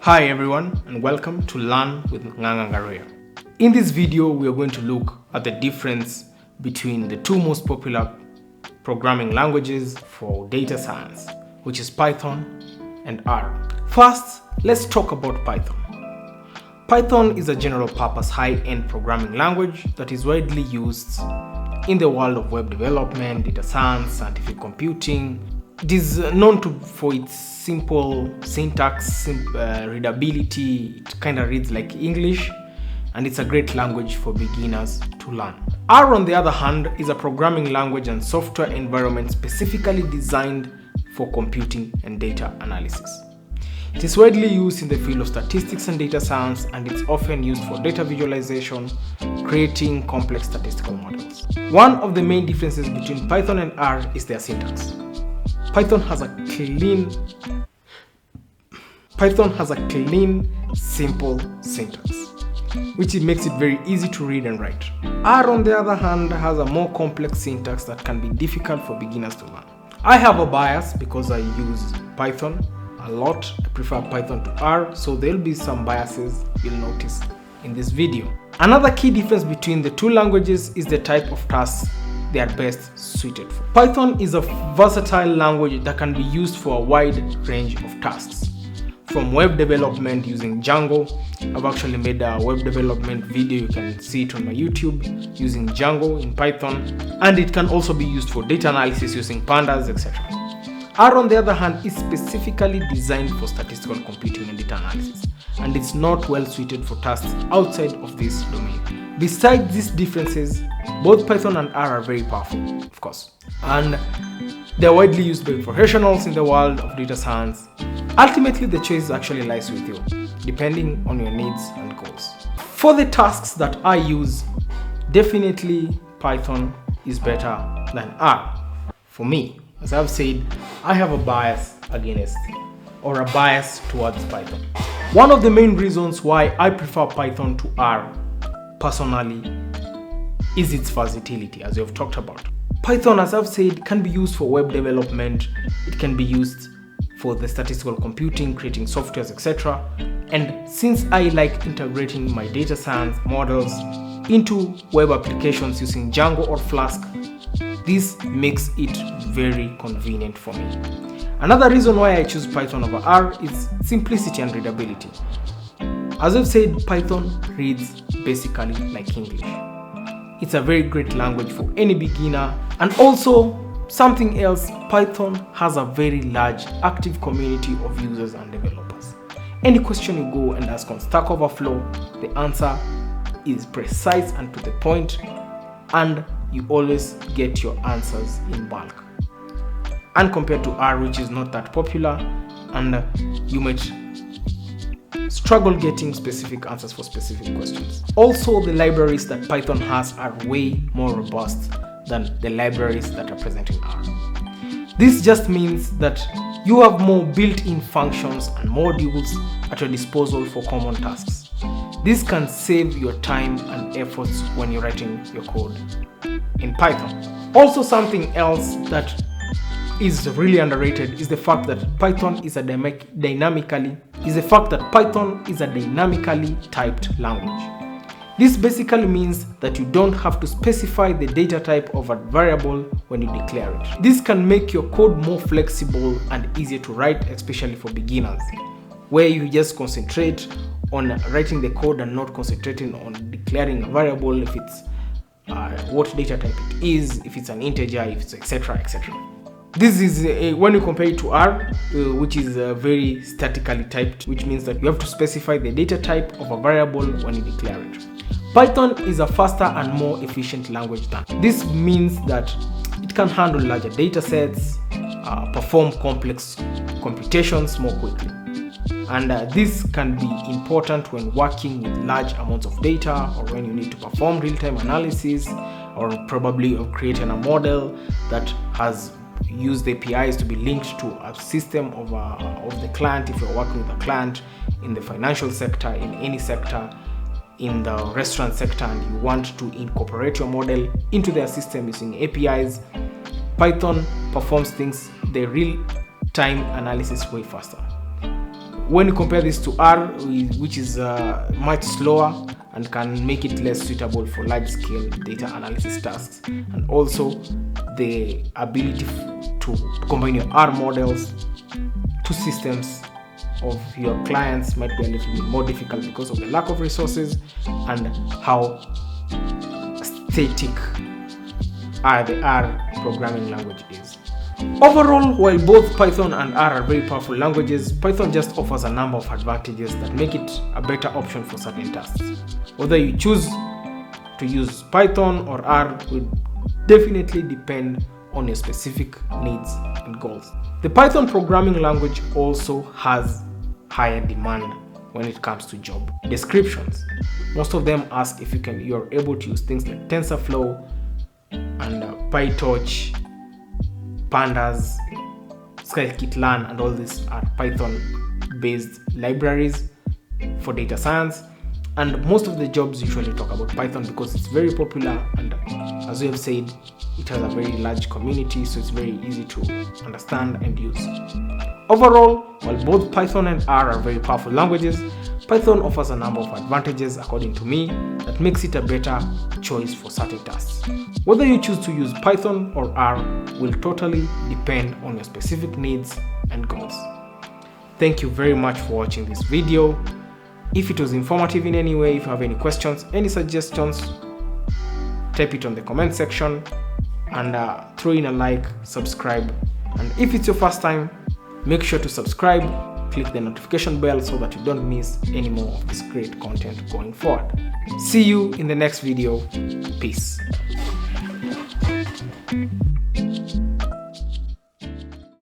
Hi everyone, and welcome to Learn with Ngangangaria. In this video, we are going to look at the difference between the two most popular programming languages for data science, which is Python and R. First, let's talk about Python. Python is a general purpose high-end programming language that is widely used in the world of web development, data science, scientific computing. It is known for its simple syntax, readability. It kind of reads like English, and it's a great language for beginners to learn. R, on the other hand, is a programming language and software environment specifically designed for computing and data analysis. It is widely used in the field of statistics and data science, and it's often used for data visualization, creating complex statistical models. One of the main differences between Python and R is their syntax. Python has a clean, simple syntax, which makes it very easy to read and write. R, on the other hand, has a more complex syntax that can be difficult for beginners to learn. I have a bias because I use Python a lot. I prefer Python to R, so there'll be some biases you'll notice in this video. Another key difference between the two languages is the type of tasks they are best suited for. Python is a versatile language that can be used for a wide range of tasks. From web development using Django, I've actually made a web development video, you can see it on my YouTube, using Django in Python, and it can also be used for data analysis using pandas, etc. R, on the other hand, is specifically designed for statistical computing and data analysis, and it's not well suited for tasks outside of this domain. Besides these differences, both Python and R are very powerful, of course, and they're widely used by professionals in the world of data science. Ultimately, the choice actually lies with you, depending on your needs and goals. For the tasks that I use, definitely Python is better than R. For me, as I've said, I have a bias towards Python. One of the main reasons why I prefer Python to R personally is its versatility, as we have talked about. Python, as I've said, can be used for web development, it can be used for the statistical computing, creating softwares, etc. And since I like integrating my data science models into web applications using Django or Flask, this makes it very convenient for me. Another reason why I choose Python over R is simplicity and readability. As I've said, Python reads basically like English. It's a very great language for any beginner, and also something else, Python has a very large active community of users and developers. Any question you go and ask on Stack Overflow, the answer is precise and to the point, and you always get your answers in bulk. And compared to R, which is not that popular, and you might struggle getting specific answers for specific questions. Also, the libraries that Python has are way more robust than the libraries that are present in R. This just means that you have more built-in functions and modules at your disposal for common tasks. This can save your time and efforts when you're writing your code in Python. Also, something else that is really underrated is the fact that Python is a dynamically typed language. This basically means that you don't have to specify the data type of a variable when you declare it. This can make your code more flexible and easier to write, especially for beginners, where you just concentrate on writing the code and not concentrating on declaring a variable, if it's what data type it is, if it's an integer, if it's etc. etc. This is when you compare it to R, which is very statically typed, which means that you have to specify the data type of a variable when you declare it. Python is a faster and more efficient language than. This means that it can handle larger data sets, perform complex computations more quickly. And this can be important when working with large amounts of data, or when you need to perform real-time analysis, or probably creating a model that has used APIs to be linked to a system of the client. If you're working with a client in the financial sector, in any sector, in the restaurant sector, and you want to incorporate your model into their system using APIs, Python performs things, the real-time analysis, way faster. when you compare this to R, which is much slower and can make it less suitable for large-scale data analysis tasks, and also the ability to combine your R models to systems of your clients might be a little bit more difficult because of the lack of resources and how static the R programming language is. Overall, while both Python and R are very powerful languages, Python just offers a number of advantages that make it a better option for certain tasks. Whether you choose to use Python or R will definitely depend on your specific needs and goals. The Python programming language also has higher demand when it comes to job descriptions. Most of them ask if you're able to use things like TensorFlow and PyTorch, Pandas, Scikit-learn, and all these are Python-based libraries for data science. And most of the jobs usually talk about Python because it's very popular, and as we have said, it has a very large community, so it's very easy to understand and use. Overall, while both Python and R are very powerful languages, Python offers a number of advantages, according to me, that makes it a better choice for certain tasks. Whether you choose to use Python or R will totally depend on your specific needs and goals. Thank you very much for watching this video. If it was informative in any way, if you have any questions, any suggestions, type it on the comment section and throw in a like, subscribe. And if it's your first time, make sure to subscribe, click the notification bell so that you don't miss any more of this great content going forward. See you in the next video. Peace.